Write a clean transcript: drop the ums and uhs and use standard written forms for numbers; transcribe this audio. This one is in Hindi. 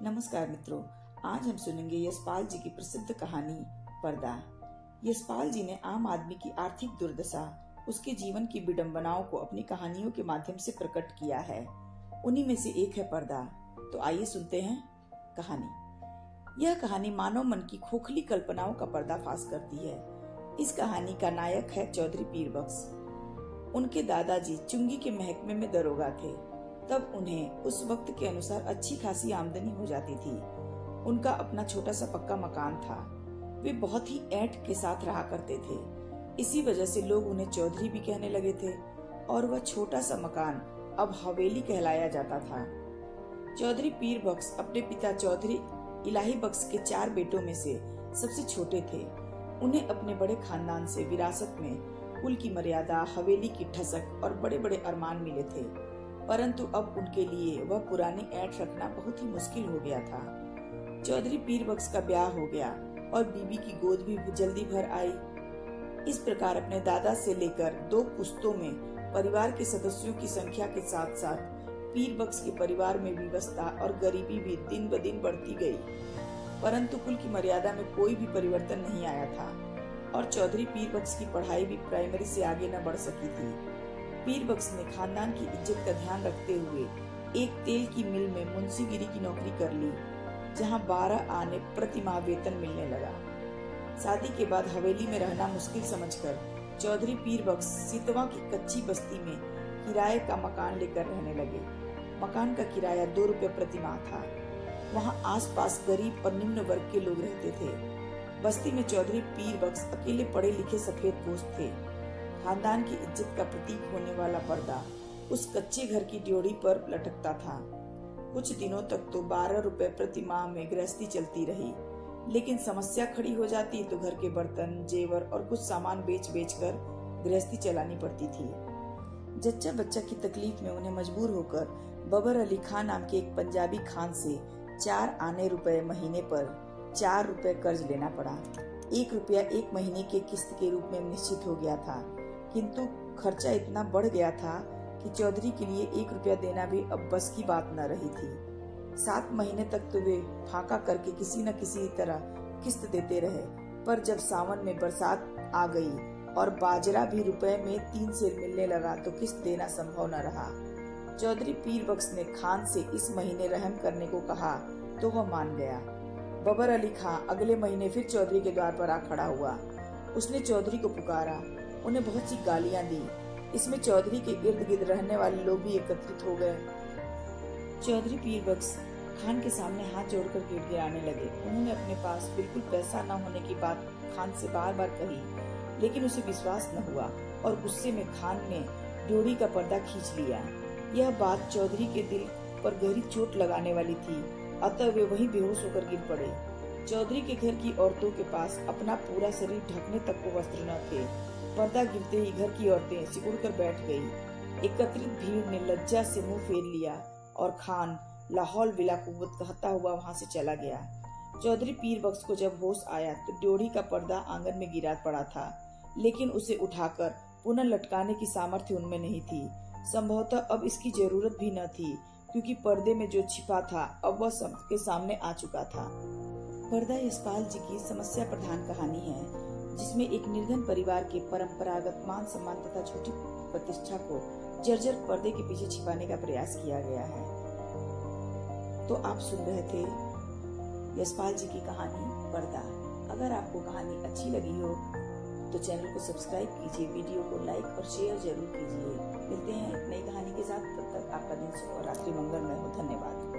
नमस्कार मित्रों, आज हम सुनेंगे यशपाल जी की प्रसिद्ध कहानी पर्दा। यशपाल जी ने आम आदमी की आर्थिक दुर्दशा, उसके जीवन की विडंबनाओं को अपनी कहानियों के माध्यम से प्रकट किया है। उन्हीं में से एक है पर्दा। तो आइए सुनते हैं कहानी। यह कहानी मानव मन की खोखली कल्पनाओं का पर्दाफाश करती है। इस कहानी का नायक है चौधरी पीरबख्श। उनके दादाजी चुंगी के महकमे में दरोगा थे। तब उन्हें उस वक्त के अनुसार अच्छी खासी आमदनी हो जाती थी। उनका अपना छोटा सा पक्का मकान था। वे बहुत ही ऐंठ के साथ रहा करते थे। इसी वजह से लोग उन्हें चौधरी भी कहने लगे थे और वह छोटा सा मकान अब हवेली कहलाया जाता था। चौधरी पीरबख्श अपने पिता चौधरी इलाही बख्श के 4 बेटों में से सबसे छोटे थे। उन्हें अपने बड़े खानदान से विरासत में कुल की मर्यादा, हवेली की ठसक और बड़े बड़े अरमान मिले थे। परंतु अब उनके लिए वह पुरानी ऐंठ रखना बहुत ही मुश्किल हो गया था। चौधरी पीरबख्श का ब्याह हो गया और बीबी की गोद भी जल्दी भर आई। इस प्रकार अपने दादा से लेकर 2 पुश्तों में परिवार के सदस्यों की संख्या के साथ साथ पीरबख्श के परिवार में विवशता और गरीबी भी दिन ब दिन बढ़ती गई। परंतु कुल की मर्यादा में कोई भी परिवर्तन नहीं आया था और चौधरी पीरबख्श की पढ़ाई भी प्राइमरी से आगे न बढ़ सकी थी। पीरबख्श ने खानदान की इज्जत का ध्यान रखते हुए एक तेल की मिल में मुंशीगिरी की नौकरी कर ली, जहां 12 आने प्रति माह वेतन मिलने लगा। शादी के बाद हवेली में रहना मुश्किल समझकर चौधरी पीरबख्श सितवा की कच्ची बस्ती में किराए का मकान लेकर रहने लगे। मकान का किराया 2 रुपए प्रति माह था। वहां आसपास गरीब और निम्न वर्ग के लोग रहते थे। बस्ती में चौधरी पीरबख्श अकेले पढ़े लिखे सफेद पोश थे। खानदान की इज्जत का प्रतीक होने वाला पर्दा उस कच्चे घर की ड्योढ़ी पर लटकता था। कुछ दिनों तक तो 12 रुपए प्रति माह में गृहस्थी चलती रही, लेकिन समस्या खड़ी हो जाती तो घर के बर्तन, जेवर और कुछ सामान बेच कर गृहस्थी चलानी पड़ती थी। जच्चा बच्चा की तकलीफ में उन्हें मजबूर होकर बबर अली खान नाम के एक पंजाबी खान से 4 आने रुपए महीने पर 4 रुपए कर्ज लेना पड़ा। 1 रुपया 1 महीने के किस्त के रूप में निश्चित हो गया था, किंतु खर्चा इतना बढ़ गया था कि चौधरी के लिए 1 रुपया देना भी अब बस की बात न रही थी। 7 महीने तक तो वे फाका करके किसी न किसी तरह किस्त देते रहे, पर जब सावन में बरसात आ गई और बाजरा भी रुपए में 3 सेर मिलने लगा तो किस्त देना संभव न रहा। चौधरी पीरबख्श ने खान से इस महीने रहम करने को कहा तो वह मान गया। बबर अली खान अगले महीने फिर चौधरी के द्वार पर आ खड़ा हुआ। उसने चौधरी को पुकारा, उन्हें बहुत सी गालियां दी। इसमें चौधरी के इर्द गिर्द रहने वाले लोग भी एकत्रित हो गए। चौधरी पीरबख्श खान के सामने हाथ जोड़कर गिड़गिड़ाने लगे। उन्होंने अपने पास बिल्कुल पैसा न होने की बात खान से बार बार कही, लेकिन उसे विश्वास न हुआ और गुस्से में खान ने ड्योढ़ी का पर्दा खींच लिया। यह बात चौधरी के दिल पर गहरी चोट लगाने वाली थी, अतः वे वहीं बेहोश होकर गिर पड़े। चौधरी के घर की औरतों के पास अपना पूरा शरीर ढकने तक को वस्त्र न थे। पर्दा गिरते ही घर की औरतें सिकुड़कर बैठ गई। एकत्रित भीड़ ने लज्जा से मुंह फेर लिया और खान लाहौल बिला कुव्वत कहता हुआ वहां से चला गया। चौधरी पीरबख्श को जब होश आया तो ड्योढ़ी का पर्दा आंगन में गिरा पड़ा था, लेकिन उसे उठाकर पुनः लटकाने की सामर्थ्य उनमें नहीं थी। संभवतः अब इसकी जरूरत भी न थी, क्योंकि पर्दे में जो छिपा था अब वह सबके सामने आ चुका था। पर्दा यशपाल जी की समस्या प्रधान कहानी है, जिसमें एक निर्धन परिवार के परंपरागत मान सम्मान तथा छोटी प्रतिष्ठा को जर्जर पर्दे के पीछे छिपाने का प्रयास किया गया है। तो आप सुन रहे थे यशपाल जी की कहानी पर्दा। अगर आपको कहानी अच्छी लगी हो तो चैनल को सब्सक्राइब कीजिए, वीडियो को लाइक और शेयर जरूर कीजिए। मिलते हैं एक नई कहानी के साथ। तब तक आपका दिन शुभ और रात्रि मंगलमय हो। धन्यवाद।